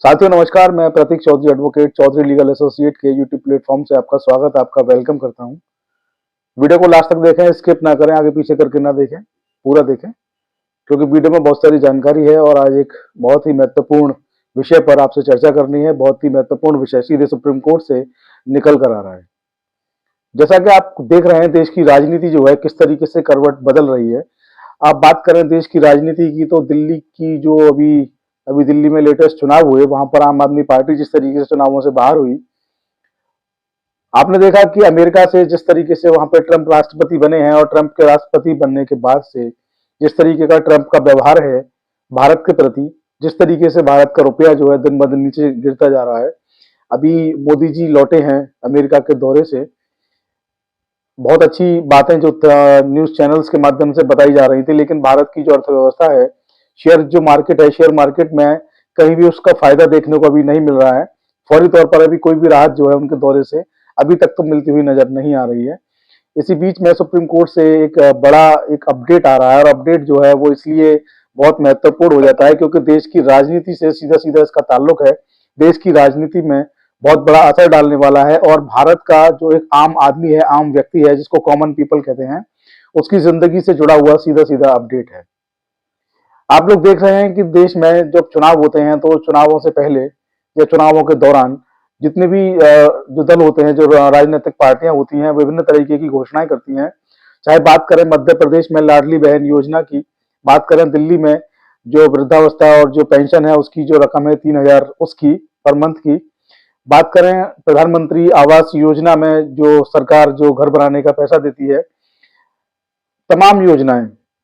साथियों नमस्कार, मैं Pratik Chaudhary advocate Chaudhary legal associate के यूट्यूब प्लेटफॉर्म से आपका स्वागत, आपका वेलकम करता हूं। वीडियो को लास्ट तक देखें, स्किप ना करें, आगे पीछे करके ना देखें, पूरा देखें क्योंकि वीडियो में बहुत सारी जानकारी है और आज एक बहुत ही महत्वपूर्ण विषय पर आपसे चर्चा करनी है। बहुत ही महत्वपूर्ण विषय सीधे सुप्रीम कोर्ट से निकल कर आ रहा है। जैसा कि आप देख रहे हैं, देश की राजनीति जो है किस तरीके से करवट बदल रही है। आप बात करें देश की राजनीति की तो दिल्ली की जो अभी दिल्ली में लेटेस्ट चुनाव हुए, वहां पर आम आदमी पार्टी जिस तरीके से चुनावों से बाहर हुई, आपने देखा कि अमेरिका से जिस तरीके से वहां पर ट्रंप राष्ट्रपति बने हैं और ट्रंप के राष्ट्रपति बनने के बाद से जिस तरीके का ट्रंप का व्यवहार है भारत के प्रति, जिस तरीके से भारत का रुपया जो है दिन ब दिन नीचे गिरता जा रहा है। अभी मोदी जी लौटे हैं अमेरिका के दौरे से, बहुत अच्छी बातें जो न्यूज चैनल्स के माध्यम से बताई जा रही थी, लेकिन भारत की जो अर्थव्यवस्था है, शेयर जो मार्केट है, शेयर मार्केट में कहीं भी उसका फायदा देखने को अभी नहीं मिल रहा है। फौरी तौर पर अभी कोई भी राहत जो है उनके दौरे से अभी तक तो मिलती हुई नजर नहीं आ रही है। इसी बीच में सुप्रीम कोर्ट से एक बड़ा एक अपडेट आ रहा है और अपडेट जो है वो इसलिए बहुत महत्वपूर्ण हो जाता है क्योंकि देश की राजनीति से सीधा सीधा इसका ताल्लुक है। देश की राजनीति में बहुत बड़ा असर डालने वाला है और भारत का जो एक आम आदमी है, आम व्यक्ति है, जिसको कॉमन पीपल कहते हैं, उसकी जिंदगी से जुड़ा हुआ सीधा सीधा अपडेट है। आप लोग देख रहे हैं कि देश में जब चुनाव होते हैं तो चुनावों से पहले या चुनावों के दौरान जितने भी जो दल होते हैं, जो राजनीतिक पार्टियां होती हैं, विभिन्न तरीके की घोषणाएं करती हैं। चाहे बात करें मध्य प्रदेश में लाडली बहन योजना की, बात करें दिल्ली में जो वृद्धावस्था और जो पेंशन है उसकी जो रकम है 3,000 उसकी पर मंथ की, बात करें प्रधानमंत्री आवास योजना में जो सरकार जो घर बनाने का पैसा देती है,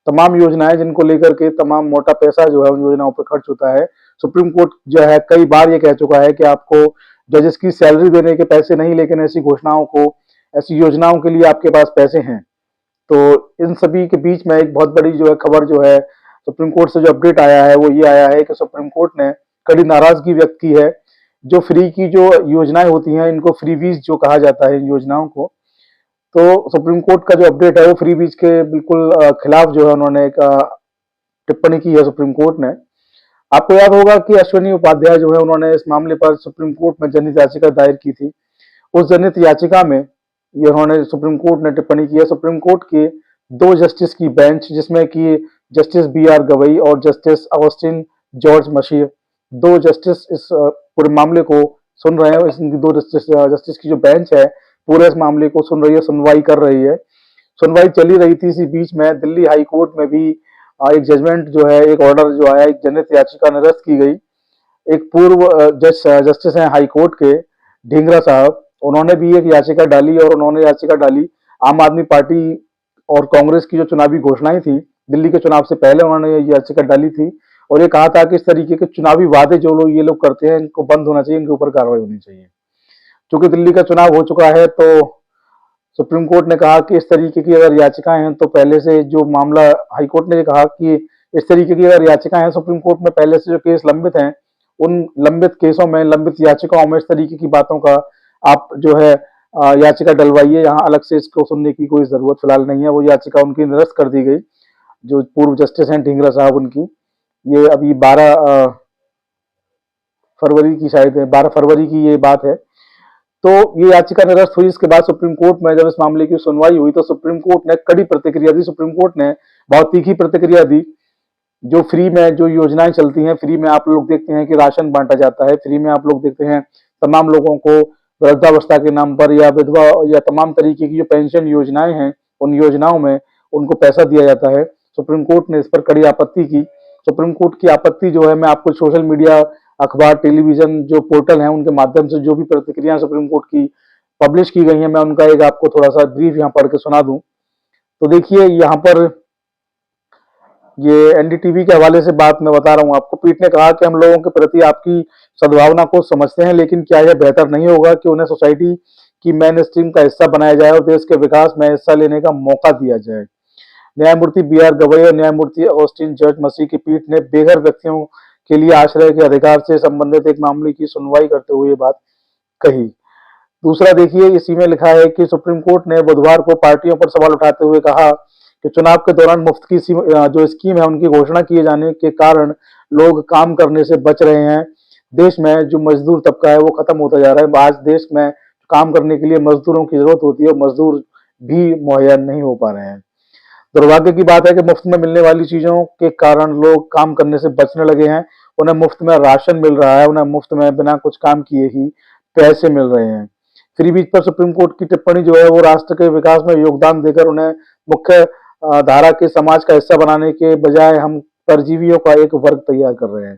तमाम योजनाएं जिनको लेकर के तमाम मोटा पैसा जो है उन योजनाओं पर खर्च होता है। सुप्रीम कोर्ट जो है कई बार ये कह चुका है कि आपको जजेस की सैलरी देने के पैसे नहीं, लेकिन ऐसी घोषणाओं को, ऐसी योजनाओं के लिए आपके पास पैसे हैं। तो इन सभी के बीच में एक बहुत बड़ी जो है खबर जो है सुप्रीम कोर्ट से जो अपडेट आया है वो ये आया है कि सुप्रीम कोर्ट ने कड़ी नाराजगी व्यक्त की है। जो फ्री की जो योजनाएं होती हैं, इनको फ्रीबीज जो कहा जाता है इन योजनाओं को, तो सुप्रीम कोर्ट का जो अपडेट है वो फ्री बीज के बिल्कुल खिलाफ जो है उन्होंने एक टिप्पणी की है सुप्रीम कोर्ट ने। आपको याद होगा कि अश्विनी उपाध्याय जो है उन्होंने इस मामले पर सुप्रीम कोर्ट में जनहित याचिका दायर की थी। उस जनहित याचिका में ये उन्होंने सुप्रीम कोर्ट ने टिप्पणी की है। सुप्रीम कोर्ट के 2 जस्टिस की बेंच, जिसमें कि जस्टिस BR गवई और justice Augustine George Masih, 2 justice इस पूरे मामले को सुन रहे हैं। इनकी 2 जस्टिस की जो बेंच है पूरे इस मामले को सुन रही है, सुनवाई कर रही है। सुनवाई चली रही थी, इसी बीच में दिल्ली हाई कोर्ट में भी एक जजमेंट जो है, एक ऑर्डर जो आया, एक जनहित याचिका निरस्त की गई। एक पूर्व जस्टिस हैं हाई कोर्ट के ढींगरा साहब, उन्होंने भी एक याचिका डाली और उन्होंने याचिका डाली आम आदमी पार्टी और कांग्रेस की जो चुनावी घोषणाएं थी दिल्ली के चुनाव से पहले, उन्होंने ये याचिका डाली थी और ये कहा था कि इस तरीके के चुनावी वादे जो लोग ये लोग करते हैं इनको बंद होना चाहिए, इनके ऊपर कार्रवाई होनी चाहिए। चूंकि दिल्ली का चुनाव हो चुका है तो सुप्रीम कोर्ट ने कहा कि इस तरीके की अगर याचिकाएं हैं तो पहले से जो मामला, हाई कोर्ट ने कहा कि इस तरीके की अगर याचिकाएं हैं, सुप्रीम कोर्ट में पहले से जो केस लंबित हैं, उन लंबित केसों में, लंबित याचिकाओं में इस तरीके की बातों का आप जो है याचिका डलवाइए। यहाँ अलग से इसको सुनने की कोई जरूरत फिलहाल नहीं है। वो याचिका उनकी निरस्त कर दी गई, जो पूर्व जस्टिस हैं ढींगरा साहब उनकी। ये अभी 12 फरवरी की, शायद 12 फरवरी की ये बात है। तो ये याचिका निरस्त हुई। इसके बाद सुप्रीम कोर्ट में जब इस मामले की सुनवाई हुई तो सुप्रीम कोर्ट ने कड़ी प्रतिक्रिया दी। सुप्रीम कोर्ट ने बहुत तीखी प्रतिक्रिया दी। जो फ्री में जो योजनाएं चलती हैं, फ्री में आप लोग देखते हैं कि राशन बांटा जाता है, फ्री में आप लोग देखते हैं तमाम लोगों को वृद्धावस्था के नाम पर या विधवा या तमाम तरीके की जो पेंशन योजनाएं हैं, उन योजनाओं में उनको पैसा दिया जाता है। सुप्रीम कोर्ट ने इस पर कड़ी आपत्ति की। सुप्रीम कोर्ट की आपत्ति जो है, मैं आपको सोशल मीडिया, अखबार, टेलीविजन जो पोर्टल हैं उनके माध्यम से जो भी प्रतिक्रिया सुप्रीम कोर्ट की पब्लिश की गई हैं, मैं उनका एक आपको थोड़ा सा ब्रीफ यहाँ पढ़ के सुना दूं। तो देखिए यहाँ पर ये NDTV के हवाले से बात मैं बता रहा हूँ आपको। पीठ ने कहा कि हम लोगों के प्रति आपकी सद्भावना को समझते हैं, लेकिन क्या यह बेहतर नहीं होगा कि उन्हें सोसाइटी की मेन स्ट्रीम का हिस्सा बनाया जाए और देश के विकास में हिस्सा लेने का मौका दिया जाए। न्यायमूर्ति BR गवई और न्यायमूर्ति ऑगस्टिन जॉर्ज मसीह की पीठ ने बेघर व्यक्तियों के लिए आश्रय के अधिकार से संबंधित एक मामले की सुनवाई करते हुए ये बात कही। दूसरा देखिए, इसी में लिखा है कि सुप्रीम कोर्ट ने बुधवार को पार्टियों पर सवाल उठाते हुए कहा कि चुनाव के दौरान मुफ्त की जो स्कीम है उनकी घोषणा किए जाने के कारण लोग काम करने से बच रहे हैं। देश में जो मजदूर तबका है वो खत्म होता जा रहा है। आज देश में काम करने के लिए मजदूरों की जरूरत होती है, मजदूर भी मुहैया नहीं हो पा रहे हैं। दुर्भाग्य की बात है कि मुफ्त में मिलने वाली चीजों के कारण लोग काम करने से बचने लगे हैं। उन्हें मुफ्त में राशन मिल रहा है, उन्हें मुफ्त में बिना कुछ काम किए ही पैसे मिल रहे हैं। फ्री बीज पर सुप्रीम कोर्ट की टिप्पणी जो है वो राष्ट्र के विकास में योगदान देकर उन्हें मुख्य धारा के समाज का हिस्सा बनाने के बजाय हम परजीवियों का एक वर्ग तैयार कर रहे हैं।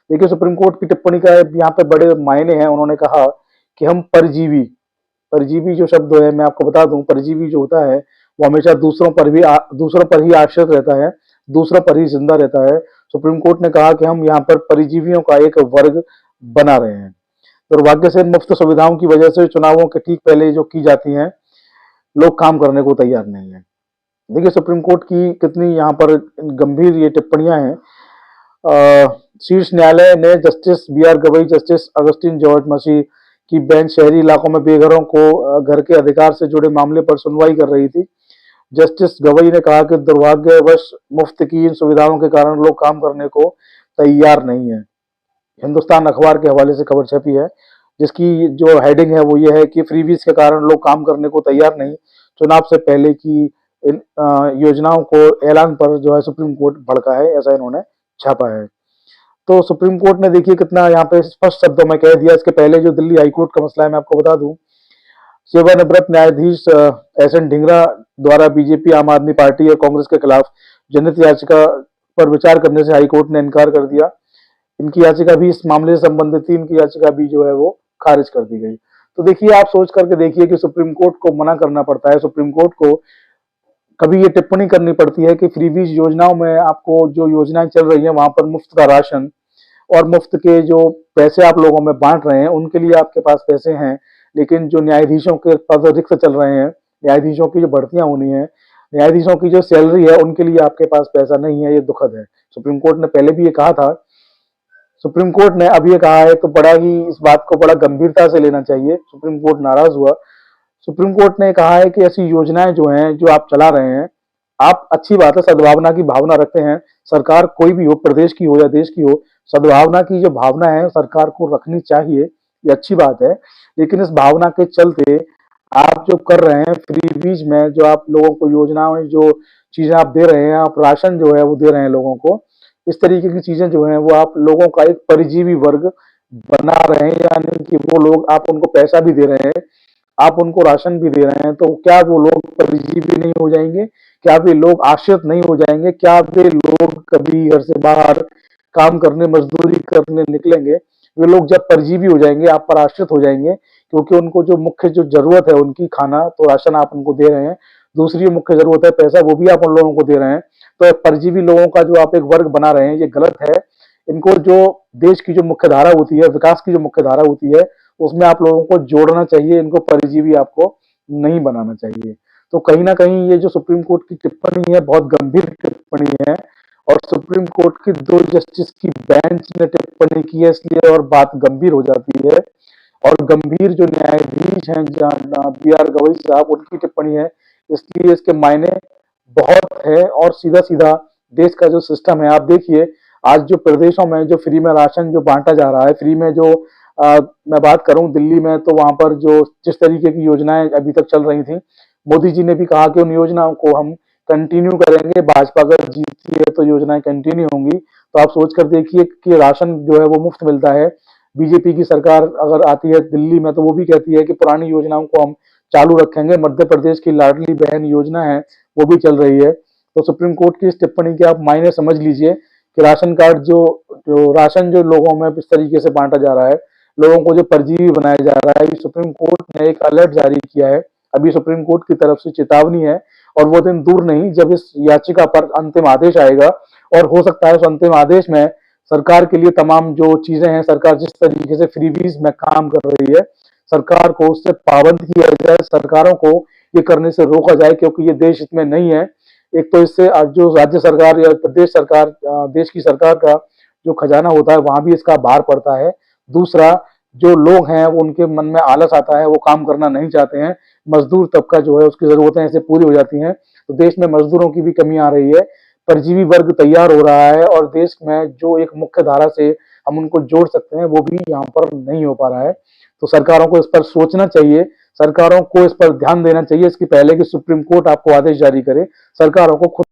देखिए, सुप्रीम कोर्ट की टिप्पणी का यहाँ पे बड़े मायने हैं। उन्होंने कहा कि हम परजीवी, परजीवी जो शब्द है मैं आपको बता दूं, परजीवी जो होता है वो हमेशा दूसरों पर ही आश्रित रहता है, दूसरों पर ही जिंदा रहता है। सुप्रीम कोर्ट ने कहा कि हम यहाँ पर परजीवियों का एक वर्ग बना रहे हैं। दुर्भाग्य से मुफ्त सुविधाओं की वजह से चुनावों के ठीक पहले जो की जाती हैं, लोग काम करने को तैयार नहीं है। देखिए, सुप्रीम कोर्ट की कितनी यहाँ पर गंभीर ये टिप्पणियां हैं। शीर्ष न्यायालय ने justice B R. Gavai, justice Augustine George Masih की बेंच शहरी इलाकों में बेघरों को घर के अधिकार से जुड़े मामले पर सुनवाई कर रही थी। जस्टिस गवई ने कहा कि दुर्भाग्यवश मुफ्त की इन सुविधाओं के कारण लोग काम करने को तैयार नहीं है। हिंदुस्तान अखबार के हवाले से खबर छपी है, जिसकी जो हेडिंग है वो ये है कि फ्रीबीज के कारण लोग काम करने को तैयार नहीं, चुनाव से पहले की इन योजनाओं को ऐलान पर जो है सुप्रीम कोर्ट भड़का है, ऐसा इन्होंने छापा है। तो सुप्रीम कोर्ट ने देखिए कितना यहाँ पे स्पष्ट शब्दों में कह दिया। इसके पहले जो दिल्ली हाईकोर्ट का मसला है मैं आपको बता दूं, सेवानिवृत्त न्यायाधीश एस.एन. ढींगरा द्वारा बीजेपी, आम आदमी पार्टी और कांग्रेस के खिलाफ जनहित याचिका पर विचार करने से हाईकोर्ट ने इनकार कर दिया। इनकी याचिका भी, इस मामले से संबंधित थी, इनकी याचिका भी जो है वो खारिज कर दी गई। तो देखिए, आप सोच करके देखिए कि सुप्रीम कोर्ट को मना करना पड़ता है, सुप्रीम कोर्ट को कभी ये टिप्पणी करनी पड़ती है कि फ्रीबीज योजनाओं में आपको जो योजनाएं चल रही हैं वहां पर मुफ्त का राशन और मुफ्त के जो पैसे आप लोगों में बांट रहे हैं उनके लिए आपके पास पैसे हैं, लेकिन जो न्यायाधीशों के पद रिक्त चल रहे हैं, न्यायाधीशों की जो भर्तियां होनी है, न्यायाधीशों की जो सैलरी है, उनके लिए आपके पास पैसा नहीं है। ये दुखद है। सुप्रीम कोर्ट ने पहले भी ये कहा था, सुप्रीम कोर्ट ने अब ये कहा है, तो बड़ा ही इस बात को बड़ा गंभीरता से लेना चाहिए। सुप्रीम कोर्ट नाराज हुआ। सुप्रीम कोर्ट ने कहा है कि ऐसी योजनाएं जो हैं, जो आप चला रहे हैं, आप अच्छी बात है, सद्भावना की भावना रखते हैं, सरकार कोई भी हो, प्रदेश की हो या देश की हो, सद्भावना की जो भावना है सरकार को रखनी चाहिए, ये अच्छी बात है। लेकिन इस भावना के चलते आप जो कर रहे हैं फ्रीबीज में, जो आप लोगों को योजनाएं, जो चीजें आप दे रहे हैं, आप राशन जो है वो दे रहे हैं लोगों को, इस तरीके की चीजें जो है वो आप लोगों का एक परिजीवी वर्ग बना रहे हैं। यानी कि वो लोग, आप उनको पैसा भी दे रहे हैं, आप उनको राशन भी दे रहे हैं, तो क्या वो लोग परिजीवी नहीं हो जाएंगे? क्या वे लोग आश्रित नहीं हो जाएंगे? क्या वे लोग कभी घर से बाहर काम करने, मजदूरी करने निकलेंगे? वे लोग जब परजीवी हो जाएंगे, आप पर आश्रित हो जाएंगे, क्योंकि उनको जो मुख्य जो जरूरत है उनकी, खाना, तो राशन आप उनको दे रहे हैं, दूसरी मुख्य जरूरत है पैसा, वो भी आप उन लोगों को दे रहे हैं। तो परजीवी लोगों का जो आप एक वर्ग बना रहे हैं, ये गलत है। इनको जो देश की जो मुख्य धारा होती है, विकास की जो मुख्य धारा होती है, उसमें आप लोगों को जोड़ना चाहिए, इनको परिजीवी आपको नहीं बनाना चाहिए। तो कहीं ना कहीं ये जो सुप्रीम कोर्ट की टिप्पणी है, बहुत गंभीर टिप्पणी है, और सुप्रीम कोर्ट की 2 जस्टिस की बेंच ने टिप्पणी की है, इसलिए और बात गंभीर हो जाती है। और गंभीर जो न्यायाधीश हैं बी.आर. गवई साहब, उनकी टिप्पणी है, इसलिए इसके मायने बहुत है। और सीधा सीधा देश का जो सिस्टम है, आप देखिए आज जो प्रदेशों में जो फ्री में राशन जो बांटा जा रहा है, फ्री में जो मैं बात करूं दिल्ली में, तो वहां पर जो जिस तरीके की योजनाएं अभी तक चल रही थी, मोदी जी ने भी कहा कि उन योजनाओं को हम कंटिन्यू करेंगे, भाजपा अगर जीतती है तो योजनाएं कंटिन्यू होंगी। तो आप सोच कर देखिए कि राशन जो है वो मुफ्त मिलता है। बीजेपी की सरकार अगर आती है दिल्ली में, तो वो भी कहती है कि पुरानी योजनाओं को हम चालू रखेंगे। मध्य प्रदेश की लाडली बहन योजना है, वो भी चल रही है। तो सुप्रीम कोर्ट की इस टिप्पणी के आप मायने समझ लीजिए कि राशन कार्ड जो राशन जो लोगों में इस तरीके से बांटा जा रहा है, लोगों को जो परजीवी बनाया जा रहा है, सुप्रीम कोर्ट ने एक अलर्ट जारी किया है। अभी सुप्रीम कोर्ट की तरफ से चेतावनी है, और वो दिन दूर नहीं जब इस याचिका पर अंतिम आदेश आएगा, और हो सकता है उस अंतिम आदेश में सरकार के लिए तमाम जो चीजें हैं, सरकार जिस तरीके से फ्रीबीज में काम कर रही है, सरकार को उससे पाबंद किया जाए, सरकारों को ये करने से रोका जाए, क्योंकि ये देश हित में नहीं है। एक तो इससे जो राज्य सरकार या प्रदेश सरकार, देश की सरकार का जो खजाना होता है, वहां भी इसका भार पड़ता है। दूसरा, जो लोग हैं वो, उनके मन में आलस आता है, वो काम करना नहीं चाहते हैं। मजदूर तबका जो है उसकी जरूरतें ऐसे पूरी हो जाती हैं, तो देश में मजदूरों की भी कमी आ रही है, परजीवी वर्ग तैयार हो रहा है, और देश में जो एक मुख्य धारा से हम उनको जोड़ सकते हैं, वो भी यहाँ पर नहीं हो पा रहा है। तो सरकारों को इस पर सोचना चाहिए, सरकारों को इस पर ध्यान देना चाहिए, इसके पहले कि सुप्रीम कोर्ट आपको आदेश जारी करे। सरकारों को खुद